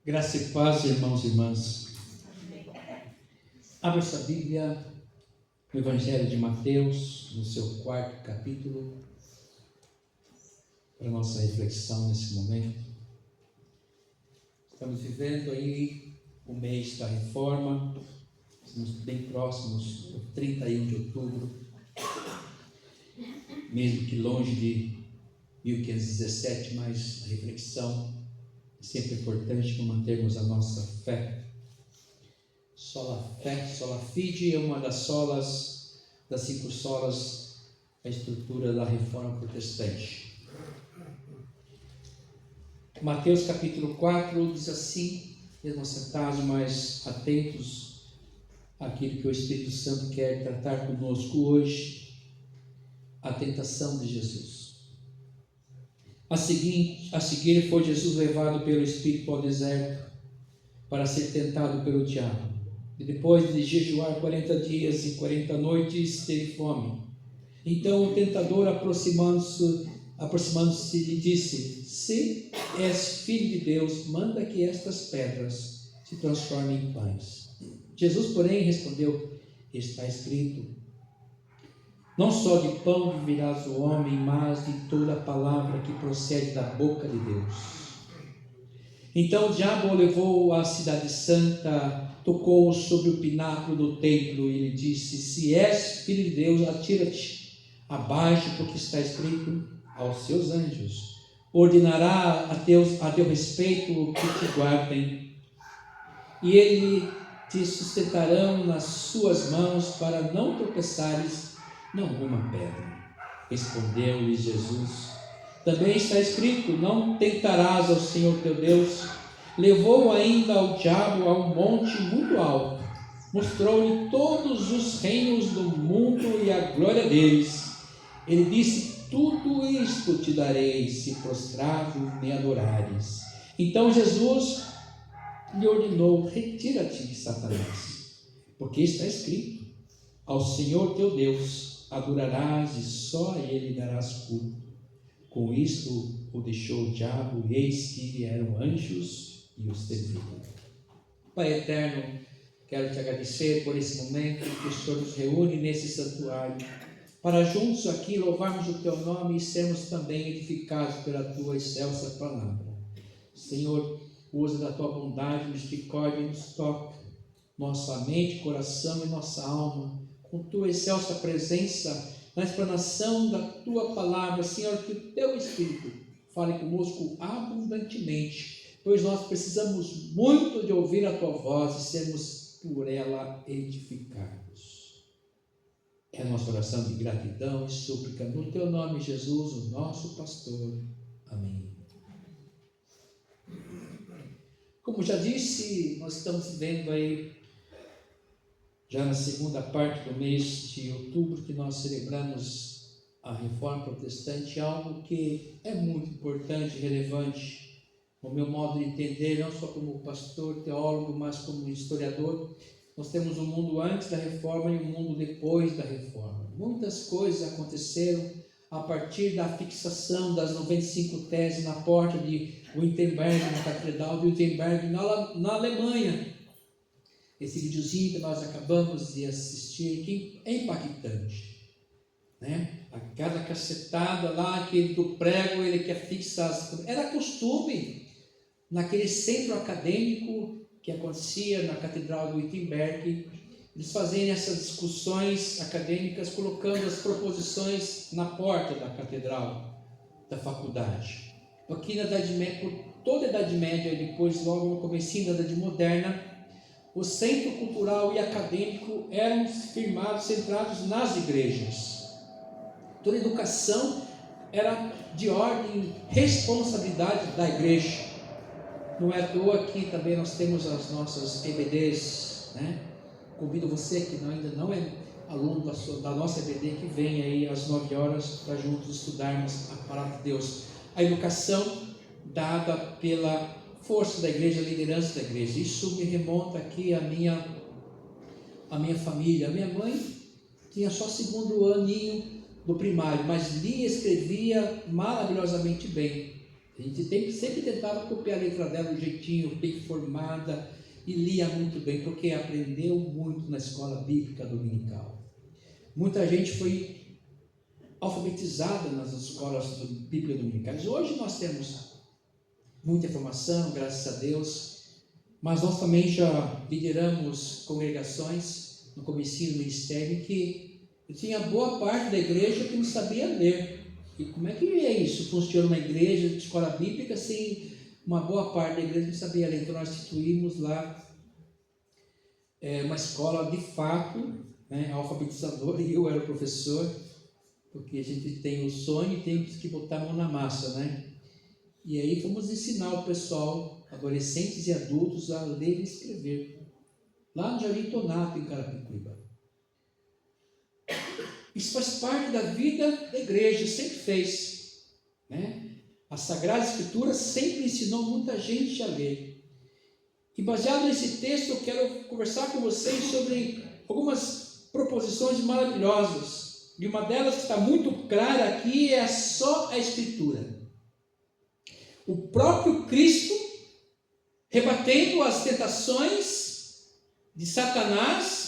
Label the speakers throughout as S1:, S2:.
S1: Graça e paz, irmãos e irmãs. Abra sua Bíblia no Evangelho de Mateus, no seu 4º capítulo, para a nossa reflexão nesse momento. Estamos vivendo aí o mês da reforma, estamos bem próximos do 31 de outubro, mesmo que longe de 1517, mas a reflexão é sempre importante para mantermos a nossa fé. Sola fé, sola fide é uma das solas, das 5 solas, a estrutura da reforma protestante. Mateus capítulo 4 diz assim, mesmo sentados, mas atentos àquilo que o Espírito Santo quer tratar conosco hoje, a tentação de Jesus. A seguir foi Jesus levado pelo Espírito ao deserto para ser tentado pelo diabo. E depois de jejuar 40 dias e 40 noites, teve fome. Então o tentador, aproximando-se, lhe disse: Se és filho de Deus, manda que estas pedras se transformem em pães. Jesus, porém, respondeu: Está escrito: Não só de pão viverás o homem, mas de toda a palavra que procede da boca de Deus. Então o diabo o levou à cidade santa, tocou-o sobre o pináculo do templo e lhe disse: Se és filho de Deus, atira-te abaixo, porque está escrito: aos seus anjos ordenará a teu respeito que te guardem, e eles te sustentarão nas suas mãos para não tropeçares em alguma pedra. Respondeu-lhe Jesus: Também está escrito: Não tentarás ao Senhor teu Deus. Levou ainda o diabo a um monte muito alto, mostrou-lhe todos os reinos do mundo e a glória deles. Ele disse: Tudo isto te darei, se prostrado me adorares. Então Jesus lhe ordenou: Retira-te de Satanás, porque está escrito: Ao Senhor teu Deus adorarás e só a ele darás culto. Com isto o deixou o diabo, e eis que vieram anjos e o serviram. Pai eterno, quero te agradecer por esse momento que o Senhor nos reúne nesse santuário, para juntos aqui louvarmos o teu nome e sermos também edificados pela tua excelsa palavra. Senhor, usa da tua bondade e misericórdia e nos toca nossa mente, coração e nossa alma, com tua excelsa presença, na explanação da tua palavra. Senhor, que o teu Espírito fale conosco abundantemente, pois nós precisamos muito de ouvir a tua voz e sermos por ela edificados. É a nossa oração de gratidão e súplica no teu nome, Jesus, o nosso pastor. Amém. Como já disse, nós estamos vivendo aí já na segunda parte do mês de outubro, que nós celebramos a Reforma Protestante, algo que é muito importante e relevante, no meu modo de entender, não só como pastor, teólogo, mas como historiador. Nós temos um mundo antes da Reforma e um mundo depois da Reforma. Muitas coisas aconteceram a partir da fixação das 95 teses na porta de Wittenberg, na Catedral de Wittenberg, na Alemanha. Esse videozinho que nós acabamos de assistir, que é impactante, né? A cada cacetada lá, aquele do prego, ele quer fixar. Era costume, naquele centro acadêmico que acontecia na Catedral de Wittenberg, eles fazerem essas discussões acadêmicas, colocando as proposições na porta da catedral, da faculdade. Aqui na Idade Média, por toda a Idade Média, e depois logo no comecinho da Idade Moderna, o centro cultural e acadêmico eram firmados, centrados nas igrejas. Toda a educação era de ordem, responsabilidade da igreja. Não é à toa que também nós temos as nossas EBDs, né? Convido você que ainda não é aluno da nossa EBD, que vem aí às 9 horas para juntos estudarmos a palavra de Deus. A educação dada pela força da igreja, a liderança da igreja. Isso me remonta aqui à minha família. A minha mãe tinha só 2º aninho do primário, mas lia e escrevia maravilhosamente bem. A gente sempre tentava copiar a letra dela, do jeitinho, bem formada, e lia muito bem, porque aprendeu muito na escola bíblica dominical. Muita gente foi alfabetizada nas escolas bíblicas dominicais. Hoje nós temos muita informação, graças a Deus, mas nós também já lideramos congregações no comecinho do ministério que tinha boa parte da igreja que não sabia ler. E como é que é isso? Funciona uma igreja de escola bíblica sem uma boa parte da igreja não sabia ler? Então nós instituímos lá uma escola de fato, né, alfabetizadora, e eu era o professor, porque a gente tem o sonho e tem que botar a mão na massa, né? E aí fomos ensinar o pessoal, adolescentes e adultos, a ler e escrever, lá no Jardim Tonato, em Carapicuíba. Isso faz parte da vida da igreja, sempre fez, né? A Sagrada Escritura sempre ensinou muita gente a ler. E baseado nesse texto, eu quero conversar com vocês sobre algumas proposições maravilhosas. E uma delas que está muito clara aqui é só a Escritura. O próprio Cristo rebatendo as tentações de Satanás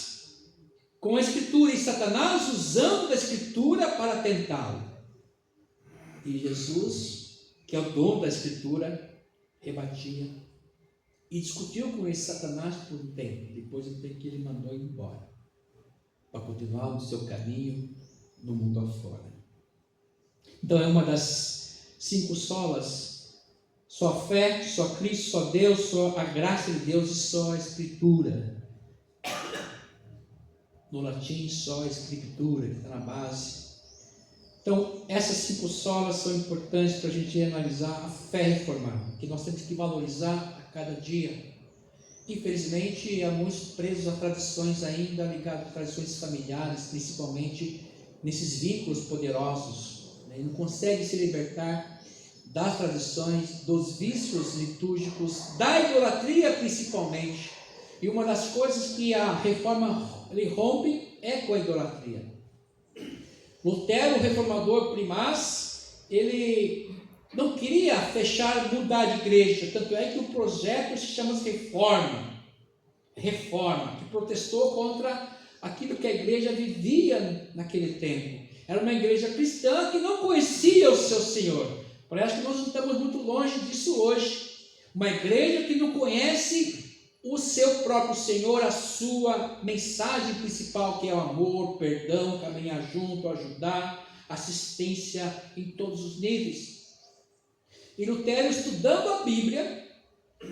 S1: com a Escritura, e Satanás usando a Escritura para tentá-lo. E Jesus, que é o dono da Escritura, rebatia e discutiu com esse Satanás por um tempo. Depois do tempo que ele mandou ir embora, para continuar no seu caminho no mundo afora. Então é uma das 5 solas: só a fé, só Cristo, só Deus, só a graça de Deus e só a Escritura. No latim, só a Escritura, que está na base. Então, essas 5 solas são importantes para a gente analisar a fé reformada, que nós temos que valorizar a cada dia. Infelizmente, há muitos presos a tradições ainda, ligados a tradições familiares, principalmente nesses vínculos poderosos. Ele não consegue se libertar das tradições, dos vícios litúrgicos, da idolatria principalmente. E uma das coisas que a reforma rompe é com a idolatria. Lutero, o reformador primaz, ele não queria mudar de igreja, tanto é que o projeto se chama Reforma, que protestou contra aquilo que a igreja vivia naquele tempo. Era uma igreja cristã que não conhecia o seu Senhor. Parece que nós não estamos muito longe disso hoje. Uma igreja que não conhece o seu próprio Senhor, a sua mensagem principal, que é o amor, perdão, caminhar junto, ajudar, assistência em todos os níveis. E Lutero, estudando a Bíblia,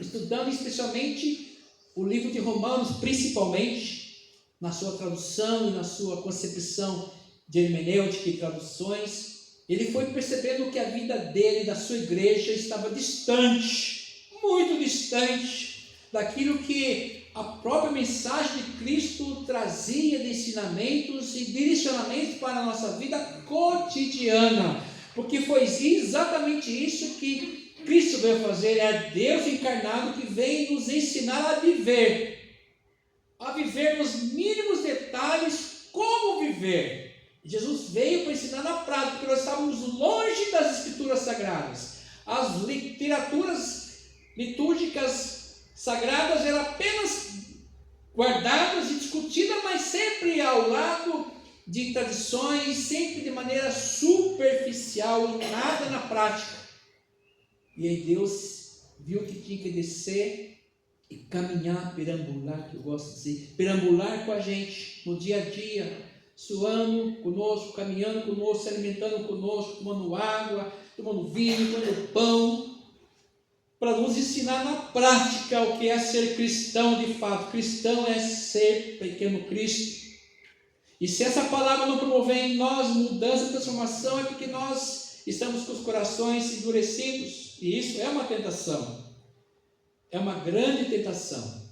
S1: estudando especialmente o livro de Romanos, principalmente, na sua tradução e na sua concepção de hermenêutica e traduções, ele foi percebendo que a vida dele, da sua igreja, estava distante, muito distante, daquilo que a própria mensagem de Cristo trazia de ensinamentos e direcionamentos para a nossa vida cotidiana, porque foi exatamente isso que Cristo veio fazer. É Deus encarnado que vem nos ensinar a viver nos mínimos detalhes como viver. Jesus veio para ensinar na prática, porque nós estávamos longe das Escrituras Sagradas. As literaturas litúrgicas sagradas eram apenas guardadas e discutidas, mas sempre ao lado de tradições, sempre de maneira superficial e nada na prática. E aí Deus viu que tinha que descer e caminhar, perambular, que eu gosto de dizer, perambular com a gente no dia a dia, suando conosco, caminhando conosco, se alimentando conosco, tomando água, tomando vinho, comendo pão, para nos ensinar na prática o que é ser cristão de fato. Cristão é ser pequeno Cristo. E se essa palavra não promover em nós mudança, transformação, é porque nós estamos com os corações endurecidos. E isso é uma tentação. É uma grande tentação.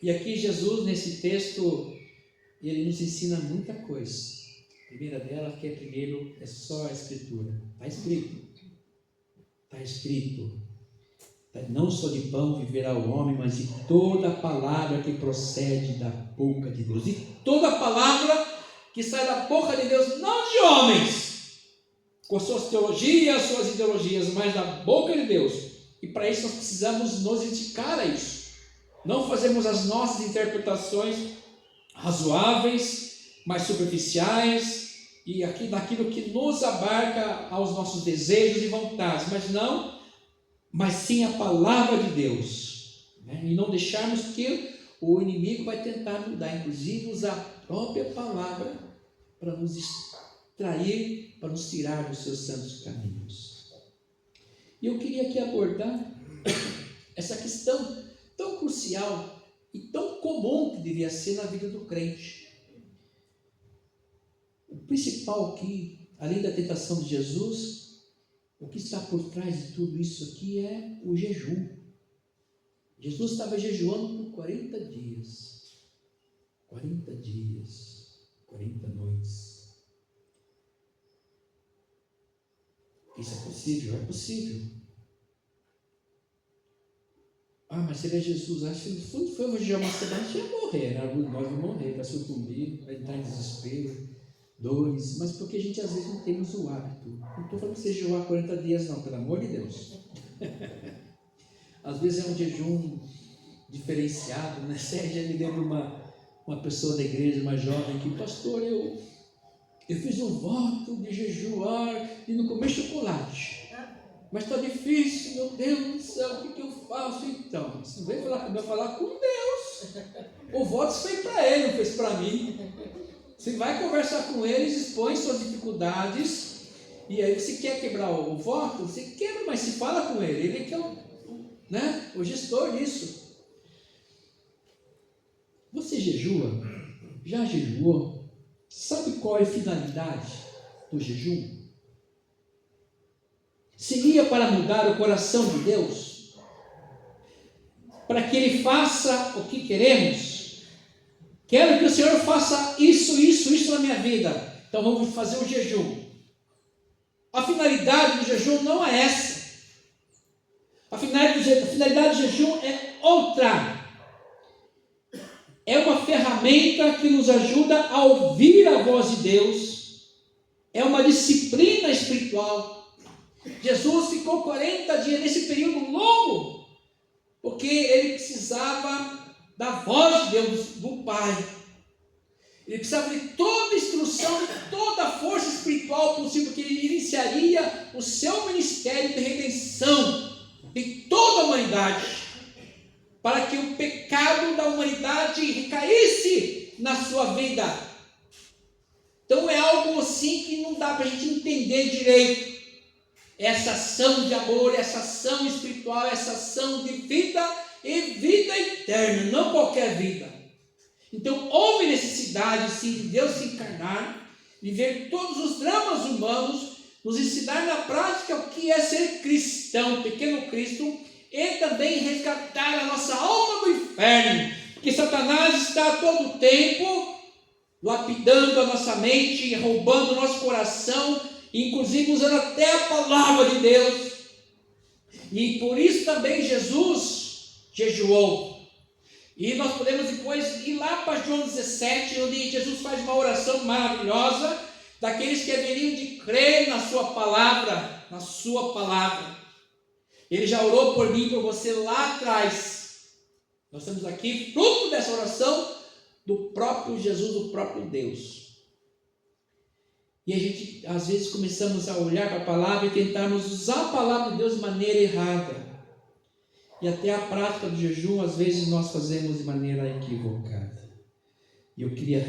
S1: E aqui Jesus, nesse texto, ele nos ensina muita coisa. A primeira dela, que é só a Escritura. Está escrito. Está escrito. Não só de pão viverá o homem, mas de toda a palavra que procede da boca de Deus. E toda a palavra que sai da boca de Deus, não de homens. com suas teologias, suas ideologias, mas da boca de Deus. E para isso nós precisamos nos dedicar a isso. Não fazemos as nossas interpretações razoáveis, mais superficiais, e aqui daquilo que nos abarca aos nossos desejos e vontades, mas sim a palavra de Deus, né? E não deixarmos que o inimigo vai tentar mudar, inclusive usar a própria palavra para nos distrair, para nos tirar dos seus santos caminhos. E eu queria aqui abordar essa questão tão crucial e tão comum que devia ser na vida do crente. O principal aqui, além da tentação de Jesus, o que está por trás de tudo isso aqui é o jejum. Jesus estava jejuando por 40 dias. 40 dias, 40 noites. Isso é possível? É possível. Mas se ele é Jesus, acho que se for jejuar uma semana, a gente ia morrer, né? Alguns de nós vão morrer, vai sucumbir, vai entrar em desespero, dores, mas porque a gente às vezes não temos o hábito. Não estou falando que você jejuar 40 dias não, pelo amor de Deus. Às vezes é um jejum diferenciado, né? Já me lembro uma pessoa da igreja, uma jovem, que, pastor, eu fiz um voto de jejuar e não comer chocolate. Mas está difícil, meu Deus do céu, o que eu faço então? Você não veio falar comigo, falar com Deus. O voto foi para ele, não fez para mim. Você vai conversar com ele, expõe suas dificuldades, e aí você quer quebrar o voto, você quebra, mas se fala com ele, ele que é o gestor disso. Você jejua? Já jejuou? Sabe qual é a finalidade do jejum? Seria para mudar o coração de Deus? Para que Ele faça o que queremos? Quero que o Senhor faça isso na minha vida. Então vamos fazer o jejum. A finalidade do jejum não é essa. A finalidade do jejum é outra. É uma ferramenta que nos ajuda a ouvir a voz de Deus. É uma disciplina espiritual. Jesus ficou 40 dias nesse período longo, porque ele precisava da voz de Deus, do Pai. Ele precisava de toda a instrução, de toda a força espiritual possível, porque ele iniciaria o seu ministério de redenção de toda a humanidade, para que o pecado da humanidade recaísse na sua vida. Então é algo assim que não dá para a gente entender direito. Essa ação de amor, essa ação espiritual, essa ação de vida e vida eterna, não qualquer vida. Então houve necessidade sim de Deus se encarnar, viver todos os dramas humanos, nos ensinar na prática o que é ser cristão, pequeno Cristo, e também resgatar a nossa alma do inferno, porque Satanás está a todo tempo lapidando a nossa mente, roubando o nosso coração, inclusive usando até a palavra de Deus. E por isso também Jesus jejuou. E nós podemos depois ir lá para João 17, onde Jesus faz uma oração maravilhosa daqueles que haveriam de crer na sua palavra, na sua palavra. Ele já orou por mim e por você lá atrás. Nós estamos aqui fruto dessa oração do próprio Jesus, do próprio Deus. E a gente, às vezes, começamos a olhar para a palavra e tentarmos usar a palavra de Deus de maneira errada. E até a prática do jejum, às vezes, nós fazemos de maneira equivocada. E eu queria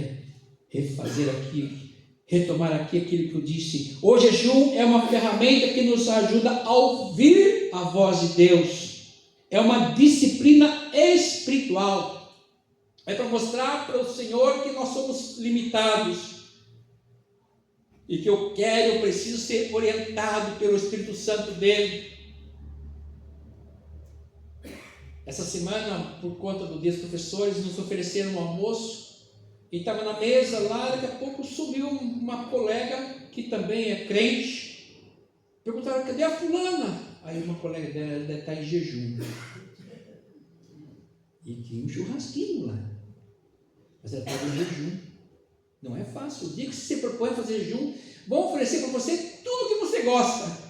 S1: retomar aqui aquilo que eu disse. O jejum é uma ferramenta que nos ajuda a ouvir a voz de Deus. É uma disciplina espiritual. É para mostrar para o Senhor que nós somos limitados. E que eu preciso ser orientado pelo Espírito Santo dele. Essa semana, por conta do dia dos professores, nos ofereceram um almoço, e estava na mesa lá, daqui a pouco subiu uma colega, que também é crente, perguntaram, cadê a fulana? Aí uma colega dela deve estar em jejum. E tinha um churrasquinho lá, mas ela estava em jejum. Não é fácil. O dia que você propõe fazer jejum, vão oferecer para você tudo que você você gosta.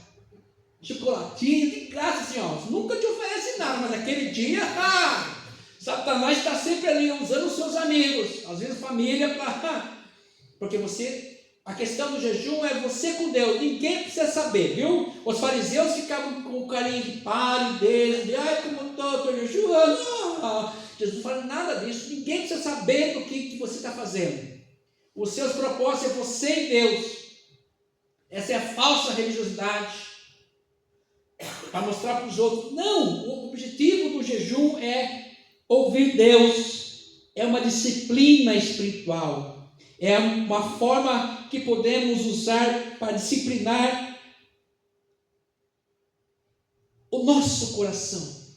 S1: Chocolatinho, de graça, assim, ó. Nunca te oferece nada, mas naquele dia, Satanás está sempre ali usando os seus amigos, às vezes família, porque a questão do jejum é você com Deus, ninguém precisa saber, viu? Os fariseus ficavam com o carinho de pare deles, como estou jejuando. Jesus não fala nada disso, ninguém precisa saber do que você está fazendo. Os seus propósitos é você e Deus. Essa é a falsa religiosidade, para mostrar para os outros. Não, o objetivo do jejum é ouvir Deus, é uma disciplina espiritual, é uma forma que podemos usar para disciplinar o nosso coração,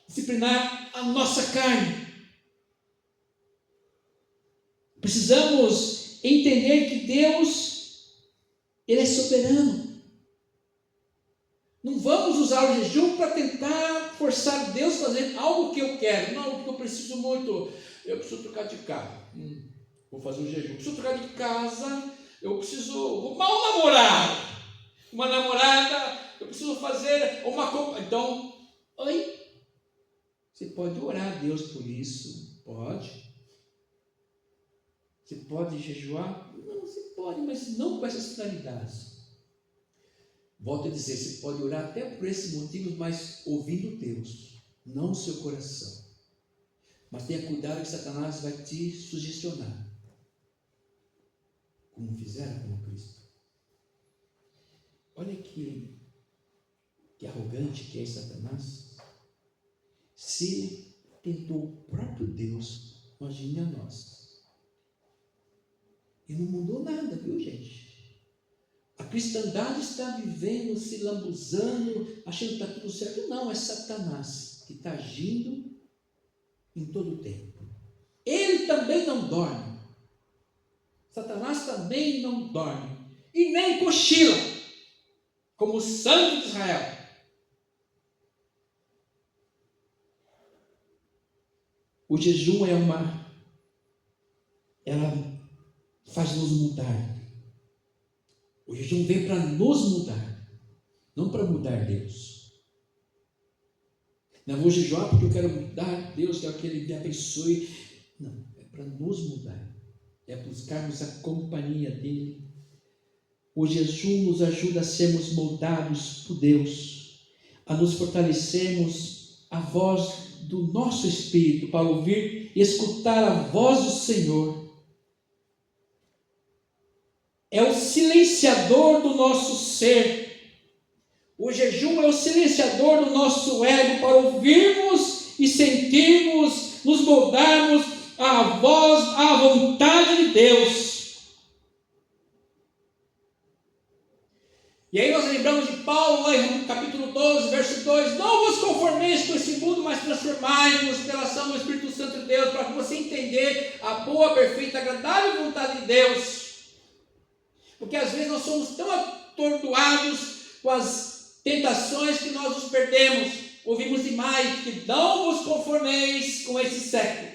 S1: disciplinar a nossa carne. Precisamos entender que Deus, Ele é soberano. Não vamos usar o jejum para tentar forçar Deus a fazer algo que eu quero. Não, porque eu preciso muito. Eu preciso trocar de carro. Vou fazer um jejum. Eu preciso trocar de casa. Eu preciso arrumar um namorado. Uma namorada. Eu preciso fazer uma compra. Então, você pode orar a Deus por isso? Pode. Você pode jejuar? Não, você pode, mas não com essas finalidades. Volto a dizer, você pode orar até por esses motivos, mas ouvindo Deus, não o seu coração. Mas tenha cuidado que Satanás vai te sugestionar, como fizeram com Cristo. Olha que arrogante que é Satanás. Se tentou o próprio Deus, imagine a nós. E não mudou nada, viu, gente? A cristandade está vivendo, se lambuzando, achando que está tudo certo. Não, é Satanás que está agindo em todo o tempo. Ele também não dorme. Satanás também não dorme. E nem cochila, como o santo de Israel. O jejum ela faz-nos mudar. O jejum vem para nos mudar, não para mudar Deus. Não vou jejuar porque eu quero mudar Deus, quero que Ele me abençoe. Não, é para nos mudar, é buscarmos a companhia dEle. O jejum nos ajuda a sermos moldados por Deus, a nos fortalecermos a voz do nosso espírito, para ouvir e escutar a voz do Senhor. É o silenciador do nosso ser. O jejum é o silenciador do nosso ego para ouvirmos e sentirmos, nos moldarmos à voz, à vontade de Deus. E aí nós lembramos de Paulo, lá em capítulo 12, verso 2, não vos conformeis com esse mundo, mas transformai-vos pela ação do Espírito Santo de Deus, para que você entender a boa, perfeita, agradável vontade de Deus. Porque às vezes nós somos tão atordoados com as tentações que nós nos perdemos. Ouvimos demais que não vos conformeis com esse século.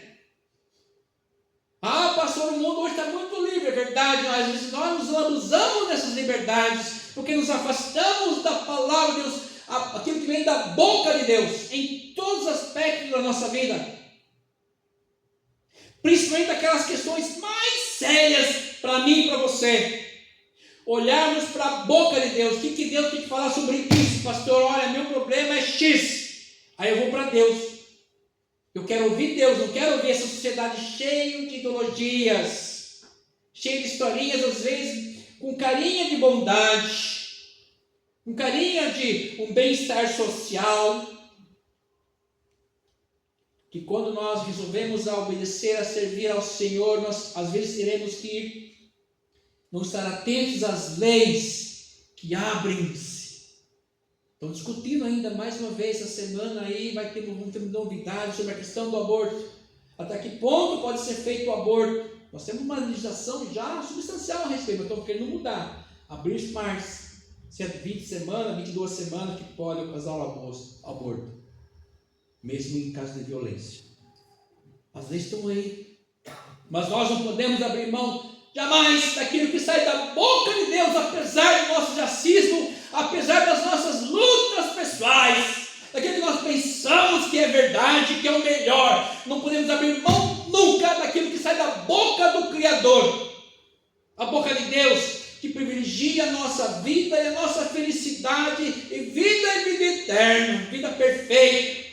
S1: Pastor, o mundo hoje está muito livre, é verdade, mas às vezes nós nos abusamos dessas liberdades, porque nos afastamos da palavra de Deus, aquilo que vem da boca de Deus, em todos os aspectos da nossa vida. Principalmente aquelas questões mais sérias para mim e para você. Olharmos para a boca de Deus. O que Deus tem que falar sobre isso, pastor? Olha, meu problema é X. Aí eu vou para Deus. Eu quero ouvir Deus, não quero ouvir essa sociedade cheia de ideologias, cheia de historinhas, às vezes com carinha de bondade, com carinha de um bem-estar social. Que quando nós resolvemos a obedecer, a servir ao Senhor, nós às vezes teremos que não estar atentos às leis que abrem-se. Estão discutindo ainda mais uma vez essa semana aí, vamos ter novidades sobre a questão do aborto. Até que ponto pode ser feito o aborto? Nós temos uma legislação já substancial a respeito, mas estamos querendo mudar. Abrir mais, se é 20 semanas, 22 semanas que pode causar o aborto, mesmo em caso de violência. As leis estão aí, mas nós não podemos abrir mão jamais daquilo que sai da boca de Deus, apesar do nosso racismo, apesar das nossas lutas pessoais, daquilo que nós pensamos que é verdade, que é o melhor, não podemos abrir mão nunca daquilo que sai da boca do Criador, a boca de Deus, que privilegia a nossa vida e a nossa felicidade, e vida eterna, vida perfeita.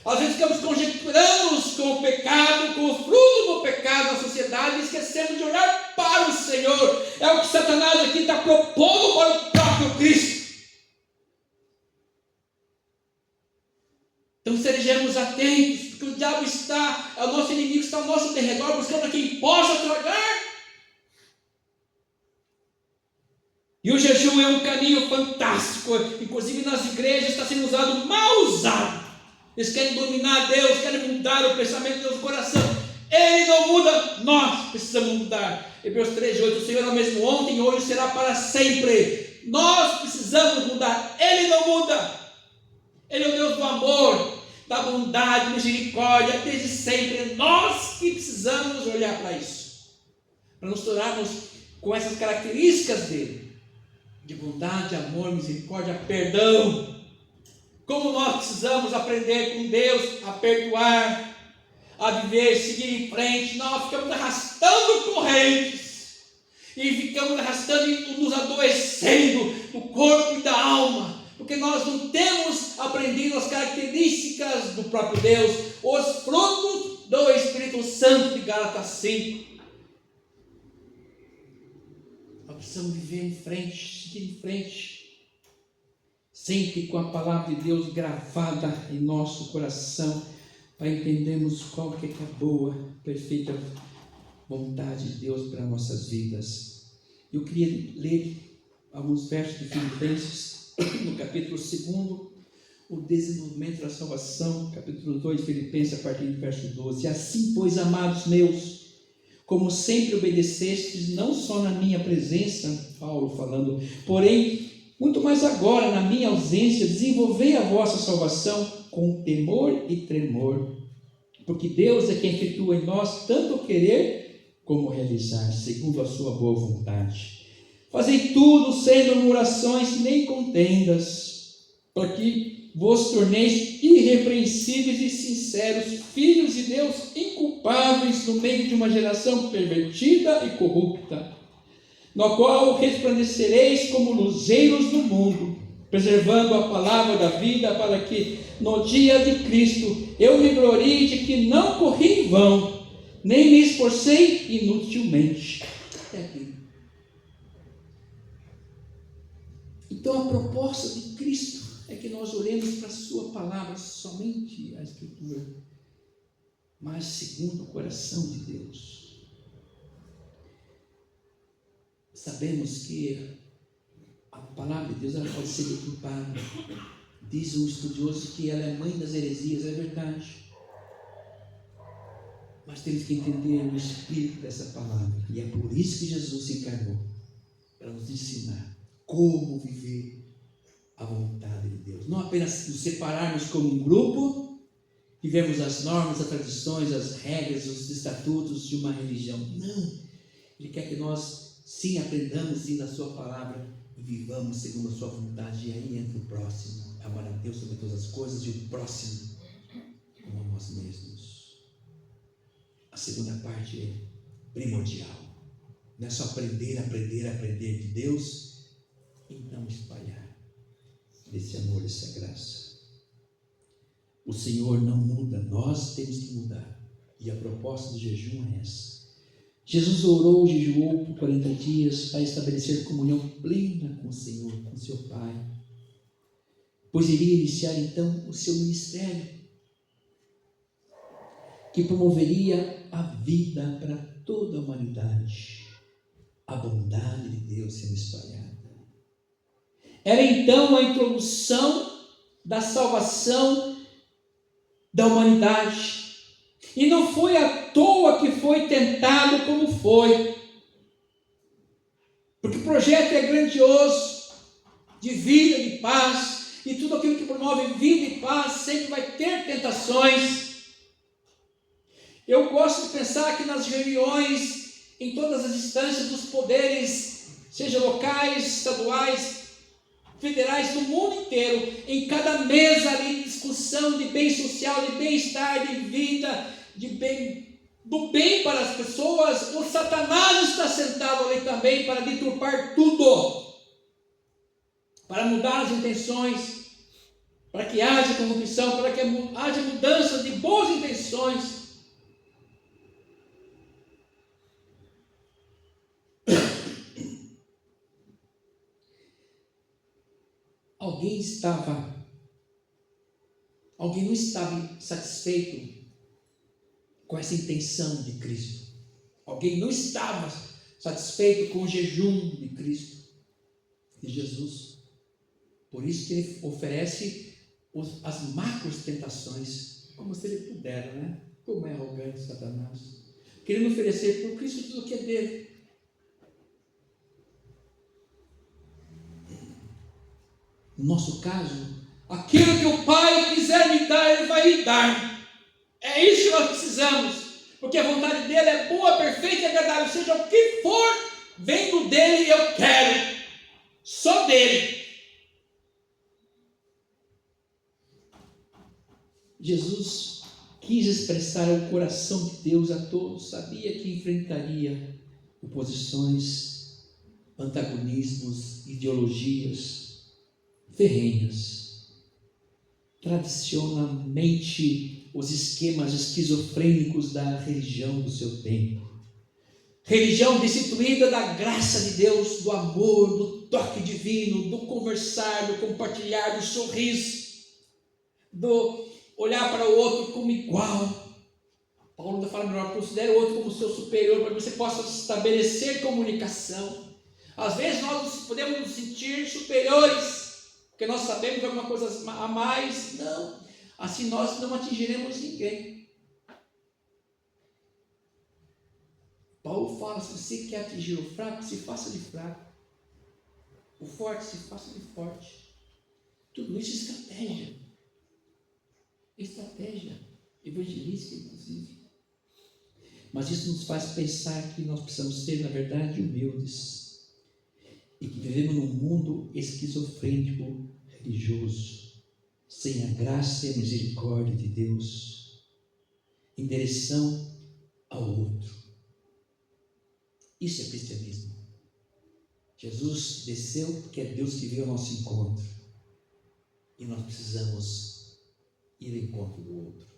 S1: Às vezes ficamos conjecturando com o pecado, com o fruto do pecado na sociedade, e esquecemos de olhar para o Senhor. É o que Satanás aqui está propondo para o próprio Cristo. Então sejamos atentos, porque o diabo está, o nosso inimigo está ao nosso derredor, buscando a quem possa tragar. E o jejum é um caminho fantástico, inclusive nas igrejas está sendo usado, mal usado. Eles querem dominar Deus, querem mudar o pensamento de Deus no coração. Ele não muda, nós precisamos mudar. Hebreus 13:8, o Senhor é o mesmo ontem e hoje será para sempre. Nós precisamos mudar, Ele não muda. Ele é o Deus do amor, da bondade, misericórdia, desde sempre. Nós que precisamos olhar para isso, para nos tornarmos com essas características dele, de bondade, amor, misericórdia, perdão. Como nós precisamos aprender com Deus a perdoar, a viver, seguir em frente. Nós ficamos arrastando correntes, e ficamos arrastando e nos adoecendo do corpo e da alma, porque nós não temos aprendido as características do próprio Deus, os frutos do Espírito Santo de Gálatas 5. Nós precisamos viver em frente, seguir em frente, sempre com a palavra de Deus gravada em nosso coração, para entendermos qual que é a boa, perfeita vontade de Deus para nossas vidas. Eu queria ler alguns versos de Filipenses, no capítulo 2, o desenvolvimento da salvação, capítulo 2 de Filipenses, a partir do verso 12. Assim, pois, amados meus, como sempre obedecestes, não só na minha presença, Paulo falando, porém, muito mais agora, na minha ausência, desenvolvei a vossa salvação com temor e tremor, porque Deus é quem efetua em nós tanto o querer como o realizar, segundo a sua boa vontade. Fazei tudo sem murmurações nem contendas, para que vos torneis irrepreensíveis e sinceros, filhos de Deus, inculpáveis no meio de uma geração pervertida e corrupta, no qual resplandecereis como luzeiros no mundo, preservando a palavra da vida, para que no dia de Cristo eu me glorie de que não corri em vão, nem me esforcei inutilmente. Até aqui. Então a proposta de Cristo é que nós oremos para a sua palavra, somente a Escritura, mas segundo o coração de Deus. Sabemos que a palavra de Deus ela pode ser deturpada. Diz um estudioso que ela é mãe das heresias, é verdade. Mas temos que entender o espírito dessa palavra. E é por isso que Jesus se encarnou, para nos ensinar como viver a vontade de Deus. Não apenas nos separarmos como um grupo, vivemos as normas, as tradições, as regras, os estatutos de uma religião. Não. Ele quer que nós sim aprendamos sim da sua palavra e vivamos segundo a sua vontade. E aí entra o próximo, amar a Deus sobre todas as coisas e o próximo como a nós mesmos. A segunda parte é primordial, não é só aprender de Deus, então espalhar desse amor, dessa graça. O Senhor não muda, nós temos que mudar, e a proposta do jejum é essa. Jesus orou, jejuou por 40 dias para estabelecer comunhão plena com o Senhor, com seu Pai, pois iria iniciar então o seu ministério, que promoveria a vida para toda a humanidade, a bondade de Deus sendo espalhada. Era então a introdução da salvação da humanidade. E não foi à toa que foi tentado como foi. Porque o projeto é grandioso, de vida, de paz, e tudo aquilo que promove vida e paz sempre vai ter tentações. Eu gosto de pensar que nas reuniões, em todas as instâncias dos poderes seja locais, estaduais, federais, do mundo inteiro, em cada mesa ali de discussão de bem social, de bem-estar, de vida, do bem para as pessoas, o Satanás está sentado ali também para deturpar tudo, para mudar as intenções, para que haja corrupção, para que haja mudança de boas intenções. Alguém não estava satisfeito com essa intenção de Cristo. Alguém não estava satisfeito com o jejum de Cristo, de Jesus. Por isso que ele oferece as macros tentações, como se ele pudera, né? Como é arrogante Satanás, querendo oferecer por Cristo tudo o que é dele. No nosso caso, aquilo que o Pai quiser me dar, Ele vai me dar. É isso que nós precisamos, porque a vontade dele é boa, perfeita e agradável. Seja o que for, vendo dele, eu quero. Só dele. Jesus quis expressar o coração de Deus a todos. Sabia que enfrentaria oposições, antagonismos, ideologias ferrenhas, tradicionalmente os esquemas esquizofrênicos da religião do seu tempo. Religião destituída da graça de Deus, do amor, do toque divino, do conversar, do compartilhar, do sorriso, do olhar para o outro como igual. Paulo ainda fala melhor, considere o outro como seu superior, para que você possa estabelecer comunicação. Às vezes nós podemos nos sentir superiores, porque nós sabemos alguma coisa a mais. Não, assim nós não atingiremos ninguém. Paulo fala, se você quer atingir o fraco, se faça de fraco. O forte, se faça de forte. Tudo isso é estratégia. Estratégia evangelística, inclusive. Mas isso nos faz pensar que nós precisamos ser, na verdade, humildes. E que vivemos num mundo esquizofrênico, religioso, sem a graça e a misericórdia de Deus, em direção ao outro. Isso é cristianismo. Jesus desceu porque é Deus que veio ao nosso encontro. E nós precisamos ir ao encontro do outro.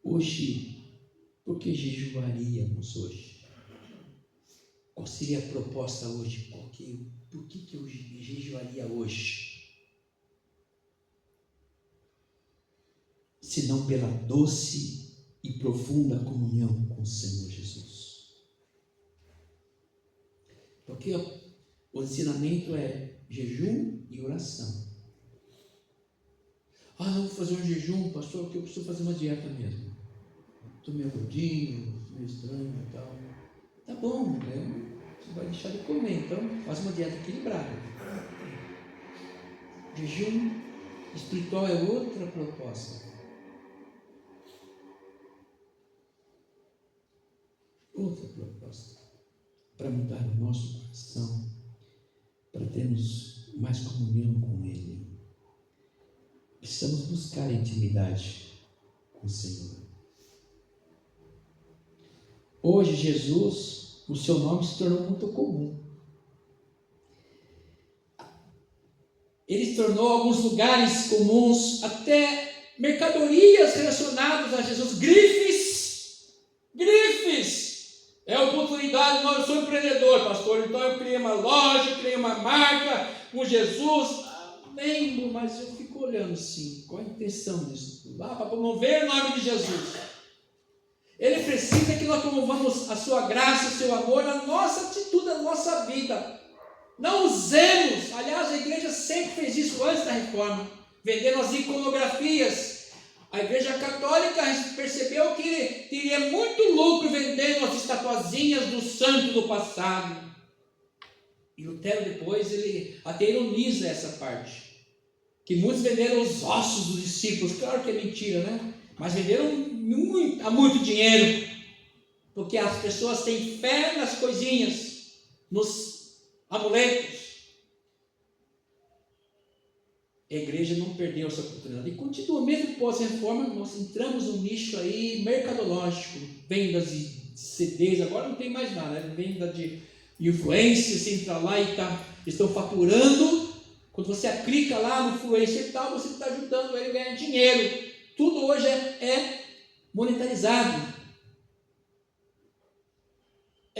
S1: Hoje, por que jejuaríamos hoje? Qual seria a proposta hoje? Por que eu jejuaria hoje? Senão pela doce e profunda comunhão com o Senhor Jesus. Porque o ensinamento é jejum e oração. Não vou fazer um jejum, pastor, porque eu preciso fazer uma dieta mesmo. Estou meio gordinho, meio estranho e tal. Tá bom, né? Você vai deixar de comer, então faz uma dieta equilibrada. Jejum espiritual é outra proposta. Outra proposta. Para mudar o nosso coração, para termos mais comunhão com Ele. Precisamos buscar intimidade com o Senhor. Hoje, Jesus, o seu nome se tornou muito comum. Ele se tornou alguns lugares comuns, até mercadorias relacionadas a Jesus. Grifes! É a oportunidade. Eu sou empreendedor, pastor, então eu criei uma loja, criei uma marca com Jesus. Lembro, mas eu fico olhando assim, qual a intenção disso tudo? Para promover o nome de Jesus. Ele precisa que nós promovamos a sua graça, o seu amor, a nossa atitude, a nossa vida. Não usemos, aliás, a igreja sempre fez isso antes da reforma, vendendo as iconografias. A igreja católica percebeu que teria muito lucro vendendo as estatuazinhas do santo do passado. E Lutero depois, ele até ironiza essa parte. Que muitos venderam os ossos dos discípulos. Claro que é mentira, né? Mas venderam a muito dinheiro. porque as pessoas têm fé nas coisinhas, nos amuletos. A igreja não perdeu essa oportunidade e continua, mesmo pós-reforma, nós entramos num nicho aí mercadológico, vendas de CDs, agora não tem mais nada, venda de influência, você entra lá e estão faturando. Quando você clica lá no influencer e tal, você está ajudando ele a ganhar dinheiro. Tudo hoje é monetarizado.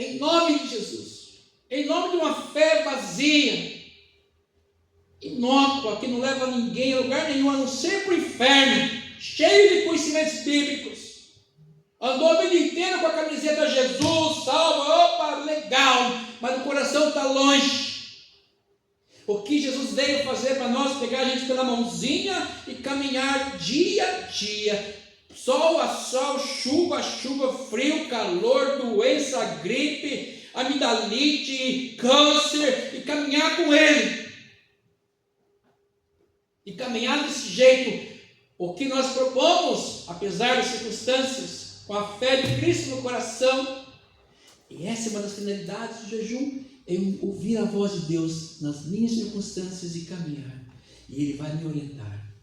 S1: Em nome de Jesus, em nome de uma fé vazia, inócua, que não leva ninguém a lugar nenhum, a não ser para o inferno, cheio de conhecimentos bíblicos, andou a vida inteira com a camiseta Jesus, salva, opa, legal, mas o coração está longe. O que Jesus veio fazer para nós? Pegar a gente pela mãozinha e caminhar dia a dia, sol a sol, chuva a chuva, frio, calor, doença, gripe, amidalite, câncer, e caminhar com Ele. E caminhar desse jeito, o que nós propomos, apesar das circunstâncias, com a fé de Cristo no coração, e essa é uma das finalidades do jejum, é ouvir a voz de Deus nas minhas circunstâncias e caminhar, e Ele vai me orientar.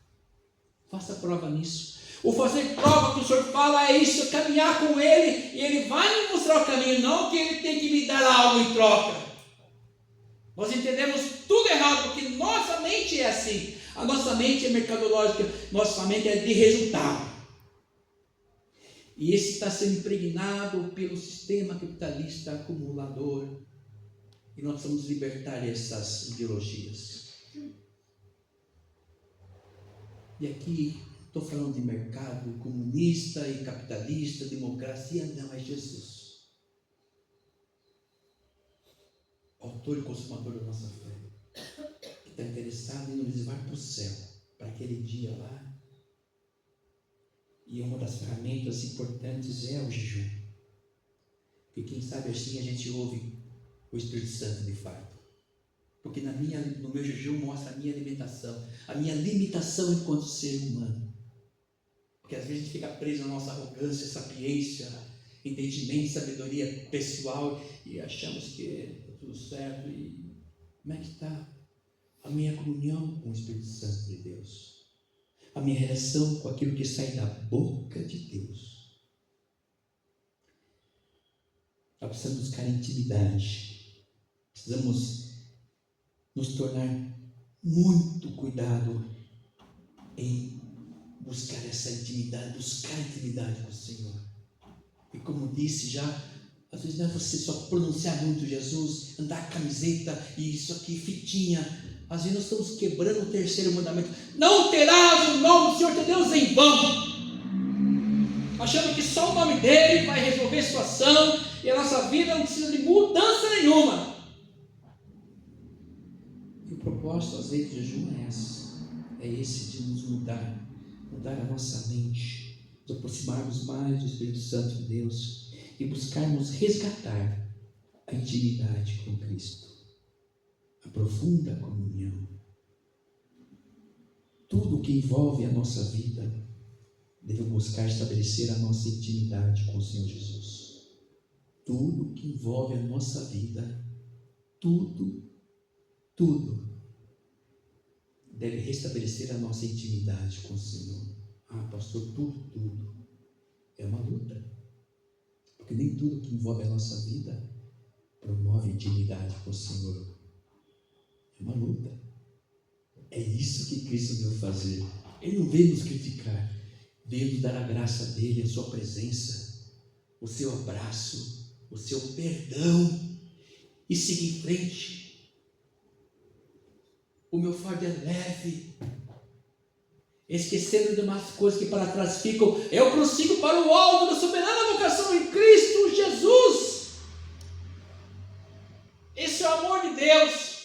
S1: Faça prova nisso. O fazer prova que o Senhor fala é isso, é caminhar com Ele, e Ele vai me mostrar o caminho, não que Ele tem que me dar algo em troca. Nós entendemos tudo errado, porque nossa mente é assim. A nossa mente é mercadológica, nossa mente é de resultado. E esse está sendo impregnado pelo sistema capitalista acumulador. E nós precisamos libertar essas ideologias. E aqui estou falando de mercado comunista e capitalista, democracia, não, é Jesus. Autor e consumador da nossa fé. Está interessado em nos levar para o céu, para aquele dia lá. E uma das ferramentas importantes é o jejum. Porque quem sabe assim a gente ouve o Espírito Santo de fato. Porque no meu jejum mostra a minha alimentação, a minha limitação enquanto ser humano. Porque às vezes a gente fica preso na nossa arrogância, sapiência, entendimento, sabedoria pessoal e achamos que está tudo certo. E como é que está a minha comunhão com o Espírito Santo de Deus? A minha relação com aquilo que sai da boca de Deus. Nós precisamos buscar intimidade. Precisamos nos tornar muito cuidado em buscar essa intimidade, buscar intimidade com o Senhor. E como disse já, às vezes não é você só pronunciar muito Jesus, andar com camiseta e isso aqui, fitinha. Às vezes nós estamos quebrando o terceiro mandamento. Não terás o nome do Senhor teu Deus em vão. Achando que só o nome dele vai resolver a situação e a nossa vida não precisa de mudança nenhuma. E o propósito, às vezes, do jejum é esse de nos mudar a nossa mente, nos aproximarmos mais do Espírito Santo de Deus e buscarmos resgatar a intimidade com Cristo. A profunda comunhão. Tudo que envolve a nossa vida deve buscar estabelecer a nossa intimidade com o Senhor Jesus. Tudo que envolve a nossa vida, tudo deve restabelecer a nossa intimidade com o Senhor. Ah, pastor, tudo é uma luta, porque nem tudo que envolve a nossa vida promove intimidade com o Senhor. É uma luta. É isso que Cristo veio fazer. Ele não veio nos criticar, veio nos dar a graça dele, a sua presença, o seu abraço, o seu perdão e seguir em frente. O meu fardo é leve, esquecendo de umas coisas que para trás ficam. Eu prossigo para o alvo da soberana vocação em Cristo Jesus. Esse é o amor de Deus.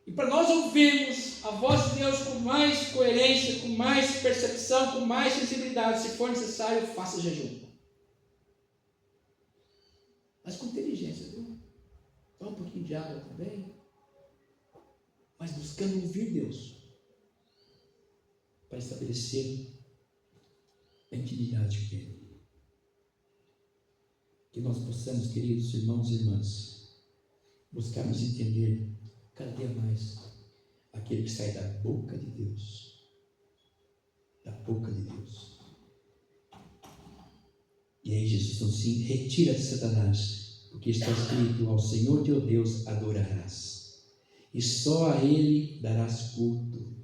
S1: E para nós ouvirmos a voz de Deus com mais coerência, com mais percepção, com mais sensibilidade, se for necessário, faça jejum. Mas com inteligência, viu? Toma um pouquinho de água também. Mas buscando ouvir Deus. Para estabelecer a intimidade com Ele. que nós possamos, queridos irmãos e irmãs, buscarmos entender cada dia mais aquele que sai da boca de Deus. Da boca de Deus. E aí Jesus nos retira de Satanás, porque está escrito: ao Senhor teu Deus adorarás, e só a Ele darás culto.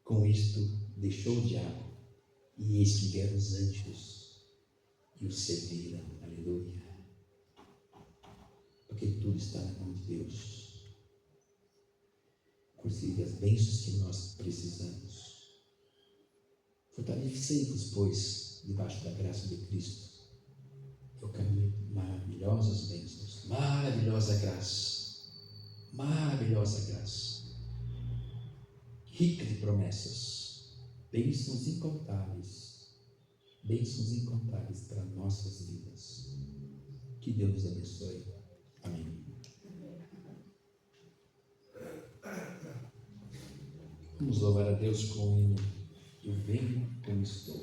S1: Com isto deixou o diabo, e eis que vieram os anjos e o serviram. Aleluia. Porque tudo está na mão de Deus. Concede as bênçãos que nós precisamos. Fortalecei-vos, pois, debaixo da graça de Cristo. É o caminho de maravilhosas bênçãos, maravilhosa graça, maravilhosa graça, rica de promessas, bênçãos incontáveis para nossas vidas. Que Deus nos abençoe. Amém. Vamos louvar a Deus com o hino: eu venho como estou.